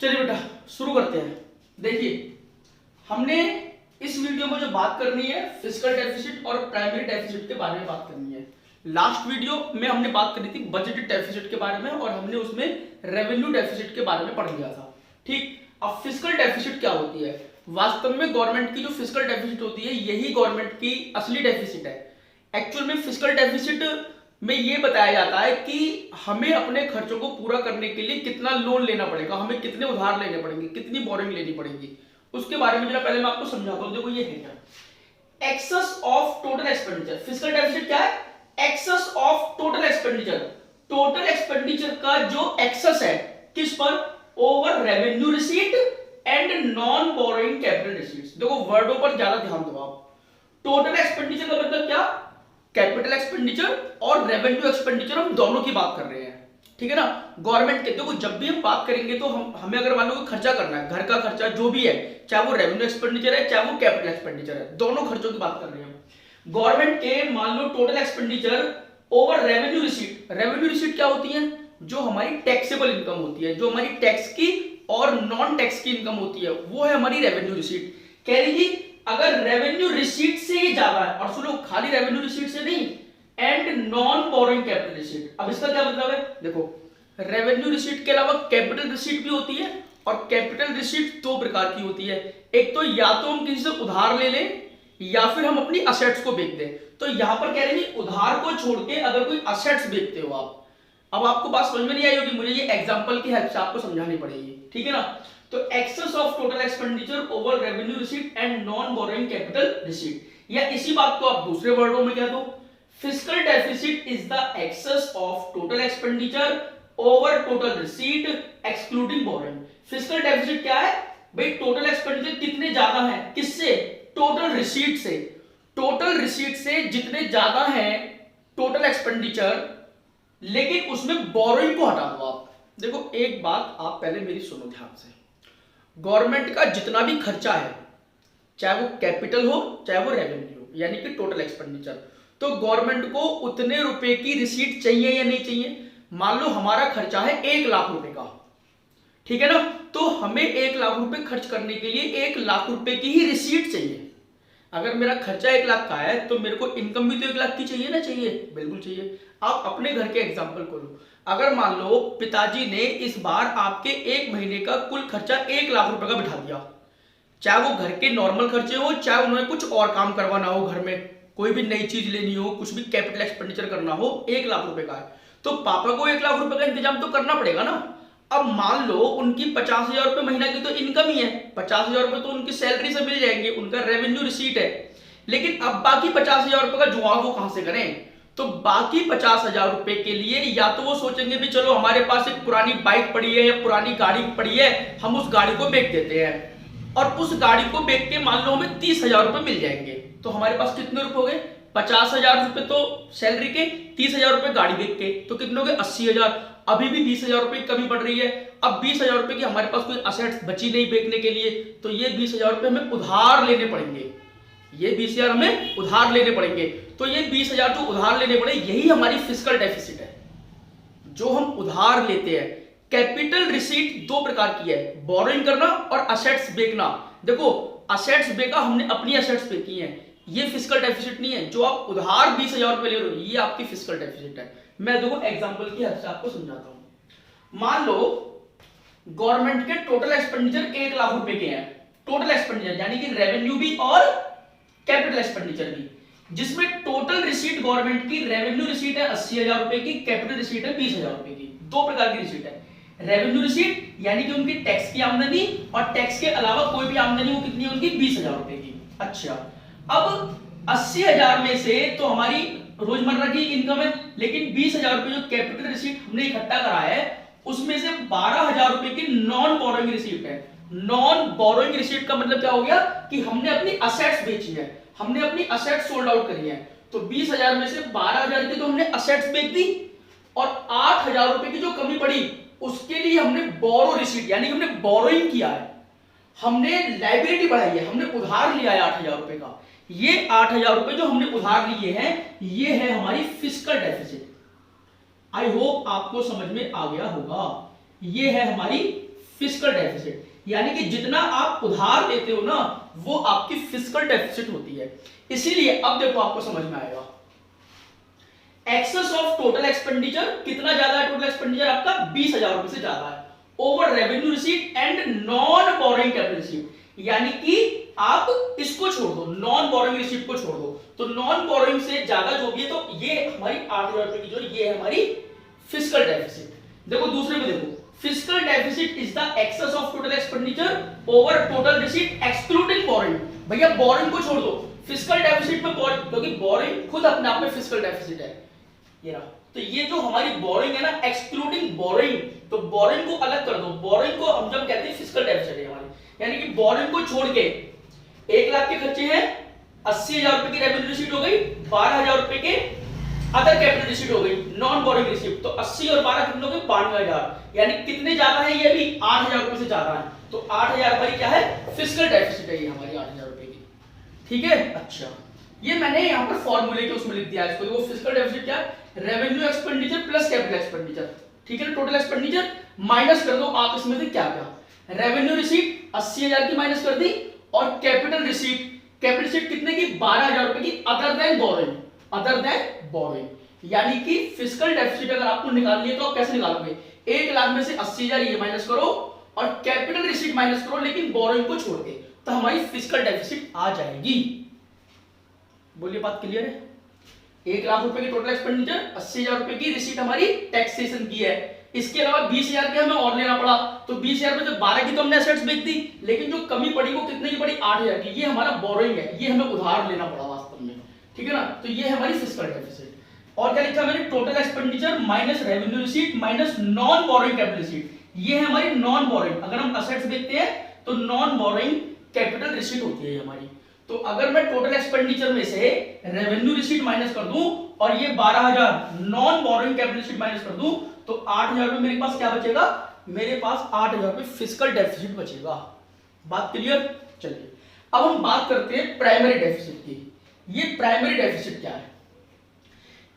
चलिए बेटा शुरू करते हैं। देखिए हमने इस वीडियो में जो बात करनी है फिस्कल डेफिसिट और प्राइमरी डेफिसिट के बारे में बात करनी है। लास्ट वीडियो में हमने बात करी थी बजट डेफिसिट के बारे में और हमने उसमें रेवेन्यू डेफिसिट के बारे में पढ़ लिया था। ठीक, अब फिस्कल डेफिसिट क्या होती है? वास्तव में गवर्नमेंट की जो फिस्कल डेफिसिट होती है यही गवर्नमेंट की असली डेफिसिट है। एक्चुअल में फिस्कल डेफिसिट में ये बताया जाता है कि हमें अपने खर्चों को पूरा करने के लिए कितना लोन लेना पड़ेगा, हमें कितने उधार लेने पड़ेंगे, कितनी बोरिंग लेनी पड़ेगी, उसके बारे में जरा पहले मैं आपको समझाता हूं। देखो ये है क्या, excess of total expenditure. Fiscal deficit क्या है? Excess of total expenditure. Total expenditure का जो एक्सेस है किस पर? Over revenue receipt and non borrowing capital receipts. देखो वर्डों पर ज्यादा ध्यान दो आप। टोटल एक्सपेंडिचर का मतलब क्या? कैपिटल एक्सपेंडिचर और रेवेन्यू एक्सपेंडिचर, हम दोनों की बात कर रहे हैं। ठीक है ना। गवर्नमेंट के देखो जब भी हम बात करेंगे तो हमें अगर मान लो कोई खर्चा करना है, घर का खर्चा जो भी है, चाहे वो रेवेन्यू एक्सपेंडिचर है चाहे वो कैपिटल एक्सपेंडिचर है, दोनों खर्चों की बात कर रहे हैं। गवर्नमेंट के मान लो total expenditure over revenue receipt. Revenue receipt क्या होती है? जो हमारी टैक्सेबल इनकम होती है, जो हमारी टैक्स की और नॉन टैक्स की इनकम होती है, वो है हमारी रेवेन्यू रिसीट। कह रही थी अगर रेवेन्यू रिसीट से ही ज्यादा है, और सुनो खाली रेवेन्यू रिसीट से नहीं, and non borrowing capital receipt. अब इसका क्या मतलब है? देखो रेवेन्यू रिसीट के अलावा कैपिटल रिसीट भी होती है और कैपिटल रिसीट दो प्रकार की होती है। एक तो या तो हम किसी से उधार ले लें या फिर हम अपनी असेट्स को बेच दें। तो यहां पर कह रहे हैं उधार को छोड़ के अगर कोई असेट्स बेचते हो आप। अब आपको बात समझ में नहीं आई होगी, मुझे ये एग्जांपल की हेल्प से आपको समझानी पड़ेगी। ठीक है ना। तो excess of total expenditure over revenue receipt and non borrowing capital receipt, या इसी बात को आप दूसरे वर्डों में कह दो, fiscal deficit is the excess of total expenditure over total receipt excluding borrowing. Fiscal deficit क्या है भाई? टोटल एक्सपेंडिचर कितने ज्यादा है, किससे? टोटल रिसीट से। टोटल रिसीट से जितने ज्यादा है टोटल एक्सपेंडिचर, लेकिन उसमें बोरोइंग को हटा दो आप। देखो एक बात आप पहले मेरी सुनो ध्यान से। गवर्नमेंट का जितना भी खर्चा है, चाहे वो कैपिटल हो चाहे वो रेवेन्यू हो, यानी कि टोटल एक्सपेंडिचर, तो गवर्नमेंट को उतने रुपए की रिसीट चाहिए या नहीं चाहिए? मान लो हमारा खर्चा है 1 लाख रुपए का, ठीक है ना, तो हमें 1 लाख रुपए खर्च करने के लिए 1 लाख रुपए की ही रिसीट चाहिए। अगर मेरा खर्चा 1 लाख का है तो मेरे को इनकम भी तो 1 लाख की चाहिए ना? चाहिए, बिल्कुल चाहिए। आप अपने घर के एग्जाम्पल को लो। अगर मान लो पिताजी ने इस बार आपके 1 महीने का कुल खर्चा 1 लाख रुपए का बिठा दिया, चाहे वो घर के नॉर्मल खर्चे हो चाहे उन्होंने कुछ और काम करवाना हो, घर में कोई भी नई चीज लेनी हो, कुछ भी कैपिटल एक्सपेंडिचर करना हो, 1 लाख रुपए का है, तो पापा को 1 लाख रुपए का इंतजाम तो करना पड़ेगा ना। अब मान लो उनकी 50,000 रुपए महीना की तो इनकम ही है, 50,000 रुपए तो उनकी सैलरी से मिल जाएंगे, उनका रेवेन्यू रिसीट है। लेकिन अब बाकी 50,000 रुपए का जुगाड़ वो कहां से करें? तो बाकी 50,000 रुपए के लिए या तो वो सोचेंगे भी चलो हमारे पास एक पुरानी बाइक पड़ी है या पुरानी गाड़ी पड़ी है, हम उस गाड़ी को बेच देते हैं, और उस गाड़ी को बेच के मान लो हमें 30,000 रुपए मिल जाएंगे, तो हमारे पास कितने रुपए हो गए? 50,000 रुपए तो सैलरी के, 30,000 रुपए गाड़ी बेच के, तो कितने हो गए? 80,000। अभी भी 20,000 रुपए की कमी पड़ रही है। अब 20,000 रुपए की हमारे पास कोई असेट्स बची नहीं बेचने के लिए, तो ये 20,000 रुपए हमें उधार लेने पड़ेंगे। ये 20,000 हमें उधार लेने पड़ेंगे। तो ये 20,000 जो उधार लेने पड़े, यही हमारी फिस्कल डेफिसिट है, जो हम उधार लेते हैं। कैपिटल रिसीट दो प्रकार की है, बोरोइंग करना और असेट्स बेचना। देखो असेट्स बेचा हमने, अपनी असेट्स बेची हैं, ये फिस्कल डेफिसिट नहीं है। जो आप उधार 20,000 रुपए ले रहे हो, ये आपकी फिस्कल डेफिसिट है। मैं देखो एग्जांपल की हेल्प से आपको समझाता हूं। मान लो गवर्नमेंट के टोटल एक्सपेंडिचर 1 लाख रुपए के हैं, टोटल एक्सपेंडिचर यानी कि रेवेन्यू भी और कैपिटल एक्सपेंडिचर भी, जिसमें टोटल रिसीट गवर्नमेंट की रेवेन्यू रिसीट है 80,000 रुपए की, कैपिटल रिसीट है 20,000 रुपए की। दो प्रकार की रिसीट है। रेवेन्यू रिसीट यानी कि उनकी टैक्स की आमदनी, और टैक्स के अलावा कोई भी आमदनी वो कितनी है उनकी? 20,000 रुपए की। अच्छा, अब 80,000 में से तो हमारी रोजमर्रा की इनकम है, लेकिन 20,000 रुपए जो कैपिटल रिसीट हमने इकट्ठा करा है, उसमें से 12,000 रुपए की नॉन बोरोइंग रिसीट है। नॉन बोरोइंग रिसीट का मतलब क्या हो गया कि हमने अपनी असेट्स बेची है, हमने अपनी असेट्स सोल्ड आउट करी है। तो 20,000 में से 12,000 की तो हमने असेट्स बेच दी, और 8,000 रुपए की जो कमी पड़ी उसके लिए हमने बोरो रिसीट यानी कि हमने बोरोइंग किया है, हमने लायबिलिटी बढ़ाई है, हमने उधार लिया है 8,000 रुपए का। ये 8,000 रुपए जो हमने उधार लिए हैं, ये है हमारी फिस्कल डेफिसिट। आई होप आपको समझ में आ गया होगा। ये है हमारी फिस्कल डेफिसिट, यानी कि जितना आप उधार लेते हो ना वो आपकी फिस्कल डेफिसिट होती है। इसीलिए अब देखो आपको समझ में आएगा, एक्सेस ऑफ टोटल एक्सपेंडिचर कितना ज्यादा है, टोटल एक्सपेंडिचर आपका 20,000 रुपए से ज्यादा है over revenue receipt and non boring capital receipt, यानी कि आप इसको छोड़ दो, नॉन बोरिंग रिसीट को छोड़ दो, तो नॉन बोरिंग से ज्यादा जो भी है तो ये हमारी 8,000 रुपए की जो ये है हमारी फिस्कल डेफिसिट। देखो दूसरे में देखो, fiscal deficit is the excess of total expenditure over total receipt excluding borrowing. भैया बोरिंग को छोड़ दो, फिस्कल डेफिसिट में बोरिंग, क्योंकि बोरिंग खुद अपने आप में फिस्कल डेफिसिट है ये रहा, तो ये जो हमारी बोरिंग है ना एक्सक्लूडिंग बोरिंग, तो बोरिंग को अलग कर दो, बोरिंग को हम जब कहते हैं फिस्कल डेफिसिट है हमारी, यानी कि बोरिंग को छोड़ के 1 लाख के खर्चे हैं, 80,000 रुपए की रेवेन्यू रिसीट हो गई, 12,000 रुपए के अदर कैपिटल रिसीट हो गई, नॉन बोरिंग रिसीट, तो 80 और 12 कितने हो गए 92,000, यानी कितने ज्यादा है ये भी 8,000 रुपए से ज्यादा है, तो 8,000 हमारी क्या है फिस्कल डेफिसिट है ये हमारी 8,000 रुपए की, ठीक है। अच्छा ये मैंने यहाँ पर फॉर्मूले के उसमें लिख दिया है इसको, देखो फिस्कल डेफिसिट क्या है, revenue expenditure plus capital expenditure, ठीक है ना, टोटल एक्सपेंडिचर माइनस कर दो आप इसमें से क्या क्या, रेवेन्यू रिसीट 80,000 की माइनस कर दी, और कैपिटल रिसीट कितने की 12,000 रुपए की अदर देन बोरिंग, यानी कि फिस्कल डेफिसिट अगर आपको निकालनी है तो आप कैसे निकालोगे, 1 लाख में से 80,000 ये माइनस करो और कैपिटल रिसीट माइनस करो, लेकिन बोरिंग को छोड़ के, तो हमारी फिस्कल डेफिसिट आ जाएगी। बोलिए बात क्लियर है, 1 लाख रुपए की टोटल एक्सपेंडिचर, 80,000 रुपए की रिसीट हमारी टैक्सेशन की है, इसके अलावा 20,000 के हमें और लेना पड़ा, तो 20,000 में से 12 की तो हमने एसेट्स बेच दी, लेकिन जो कमी पड़ी वो कितने की पड़ी 8,000 की, ये हमारा बोरोइंग है, ये हमें उधार लेना पड़ा वास्तव में, ठीक है ना, तो ये है हमारी फिस्कल डेफिसिट। और क्या लिखा मैंने, total expenditure minus revenue receipt minus non borrowing capital receipt, ये है हमारी नॉन बोरोइंग, अगर हम एसेट्स बेचते हैं तो नॉन बोरोइंग कैपिटल रिसीट होती है हमारी। तो अगर मैं टोटल एक्सपेंडिचर में से रेवेन्यू रिसीट माइनस कर दूं और ये 12,000 non borrowing capital receipt minus कर दूं, तो 8,000 रुपए मेरे पास क्या बचेगा, मेरे पास 8,000 रुपए फिस्कल डेफिसिट बचेगा। बात क्लियर। चलिए अब हम बात करते हैं प्राइमरी डेफिसिट की। ये प्राइमरी डेफिसिट क्या है,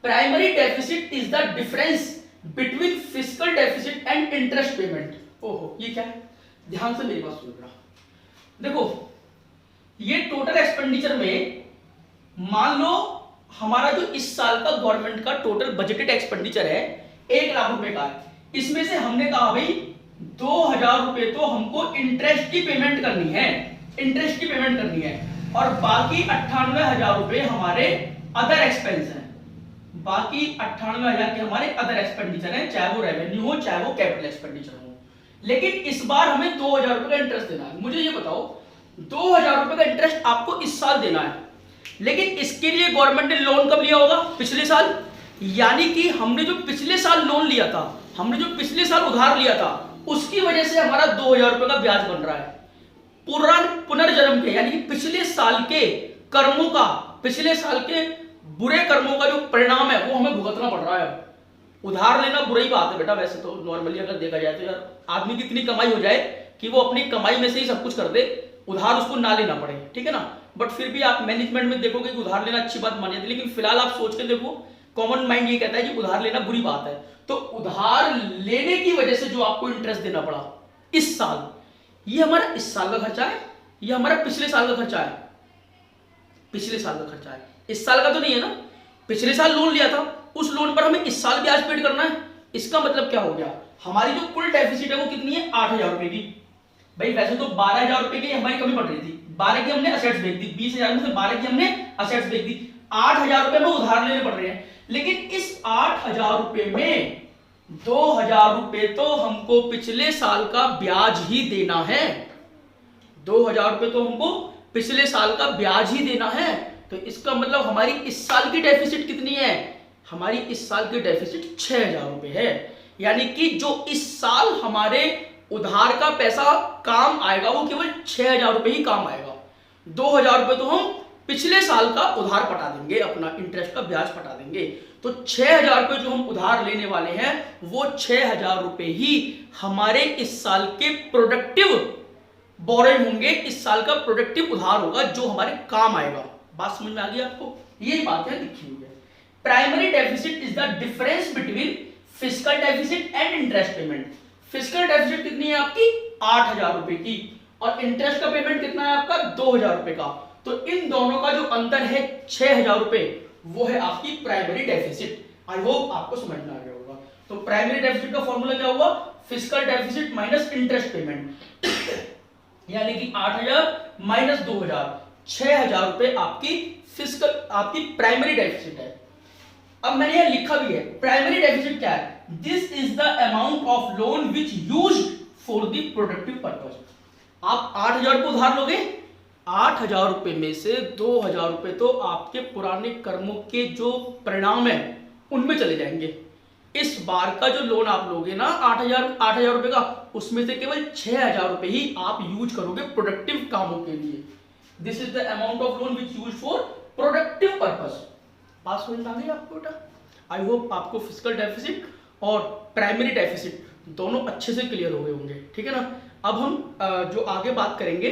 primary deficit is the difference between fiscal deficit and interest payment. ओहो ये क्या है, ध्यान से मेरी बात सुन रहा, देखो ये टोटल एक्सपेंडिचर में मान लो हमारा जो इस साल का गवर्नमेंट का टोटल बजटेड एक्सपेंडिचर है 1 लाख रुपए का, इसमें से हमने कहा भाई 2,000 रुपए तो हमको इंटरेस्ट की पेमेंट करनी है, इंटरेस्ट की पेमेंट करनी है, और बाकी 98,000 रुपए हमारे अदर एक्सपेंस हैं, बाकी 98,000 के हमारे अदर एक्सपेंडिचर हैं, चाहे वो रेवेन्यू हो चाहे वो कैपिटल एक्सपेंडिचर हो। लेकिन इस बार हमें 2,000 रुपए का इंटरेस्ट देना है। मुझे ये बताओ 2,000 रुपए का इंटरेस्ट आपको इस साल देना है, लेकिन इसके लिए गवर्नमेंट ने लोन कब लिया होगा, पिछले साल, यानी कि हमने जो पिछले साल लोन लिया था, हमने जो पिछले साल उधार लिया था, उसकी वजह से हमारा 2,000 रुपए का ब्याज बन रहा है पुनर्जन्म के, यानी कि पिछले साल के कर्मों का, पिछले साल के बुरे कर्मों का जो परिणाम है वो हमें भुगतना पड़ रहा है। उधार लेना बुरी बात है बेटा, वैसे तो नॉर्मली अगर देखा जाए तो यार आदमी की इतनी कमाई हो जाए कि वो अपनी कमाई में से ही सब कुछ कर दे, उधार उसको ना लेना पड़े, ठीक है ना। बट फिर भी आप मैनेजमेंट में देखोगे कि उधार लेना अच्छी बात मानी जाती है, लेकिन फिलहाल आप सोच के देखो कॉमन माइंड ये कहता है कि उधार लेना बुरी बात है। तो उधार लेने की वजह से जो आपको इंटरेस्ट देना पड़ा इस साल, ये हमारा इस साल का खर्चा है, ये हमारा पिछले साल का खर्चा है, पिछले साल का खर्चा है, इस साल का तो नहीं है ना। पिछले साल लोन लिया था, उस लोन पर हमें इस साल ब्याज पेड करना है। इसका मतलब क्या हो गया, हमारी जो कुल डेफिसिट है वो कितनी है 8,000 रुपए की। भाई वैसे तो 12,000 रुपए की हमारी कमी पड़ रही थी, 12 की हमने असेट्स बेच दी, 20,000 में से 12 की हमने असेट्स बेच दी, 8,000 रुपए में उधार लेने पड़ रहे हैं। लेकिन इस 8,000 रुपए में 2,000 रुपए तो हमको पिछले साल का ब्याज ही देना है, 2,000 रुपए तो हमको पिछले साल का ब्याज ही देना है। तो इसका मतलब हमारी इस साल की डेफिसिट कितनी है, हमारी इस साल की डेफिसिट 6,000 रुपए है। यानी कि जो इस साल हमारे उधार का पैसा काम आएगा वो केवल 6,000 रुपए ही काम आएगा। 2,000 रुपए तो हम पिछले साल का उधार पटा देंगे, अपना इंटरेस्ट का ब्याज पटा देंगे। तो 6,000 रुपए जो हम उधार लेने वाले हैं वो 6,000 रुपए ही हमारे इस साल के प्रोडक्टिव बोरोइंग होंगे, इस साल का प्रोडक्टिव उधार होगा जो हमारे काम आएगा। बात समझ में आ गई आपको, यही बात है लिखी हुई है। Primary deficit is the difference between fiscal deficit and interest payment. Fiscal deficit कितनी है आपकी 8,000 रुपए की, और इंटरेस्ट का पेमेंट कितना है आपका 2,000 रुपए का। तो इन दोनों का जो अंतर है 6,000 रुपए, वो है आपकी प्राइमरी डेफिसिट। आई होप आपको समझ में आ गया होगा। तो प्राइमरी डेफिसिट का फॉर्मूला क्या हुआ, fiscal deficit minus interest payment, यानी कि 8,000 माइनस 2,000, 6,000 रुपए आपकी फिस्कल, आपकी प्राइमरी डेफिसिट है। अब मैंने यह लिखा भी है, प्राइमरी डेफिसिट क्या है, this is the amount of loan which used for the productive purpose. आप 8,000 रुपए उधार लोगे, 8,000 रुपए में से 2,000 रुपए तो आपके पुराने कर्मों के जो परिणाम है उनमें चले जाएंगे। इस बार का जो लोन आप लोगे ना 8,000 रुपए का, उसमें से केवल 6,000 रुपए ही आप यूज करोगे प्रोडक्टिव कामों के लिए। This is the amount of loan which use for productive purpose. पास समझ आ गई आपको बेटा? आई होप आपको फिस्कल डेफिसिट और प्राइमरी डेफिसिट दोनों अच्छे से क्लियर हो गए होंगे, ठीक है ना। अब हम जो आगे बात करेंगे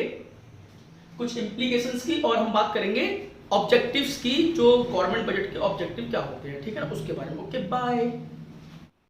कुछ इम्प्लीकेशंस की, और हम बात करेंगे ऑब्जेक्टिव्स की, जो गवर्नमेंट बजट के ऑब्जेक्टिव क्या होते हैं, ठीक है ना, उसके बारे में। Okay bye.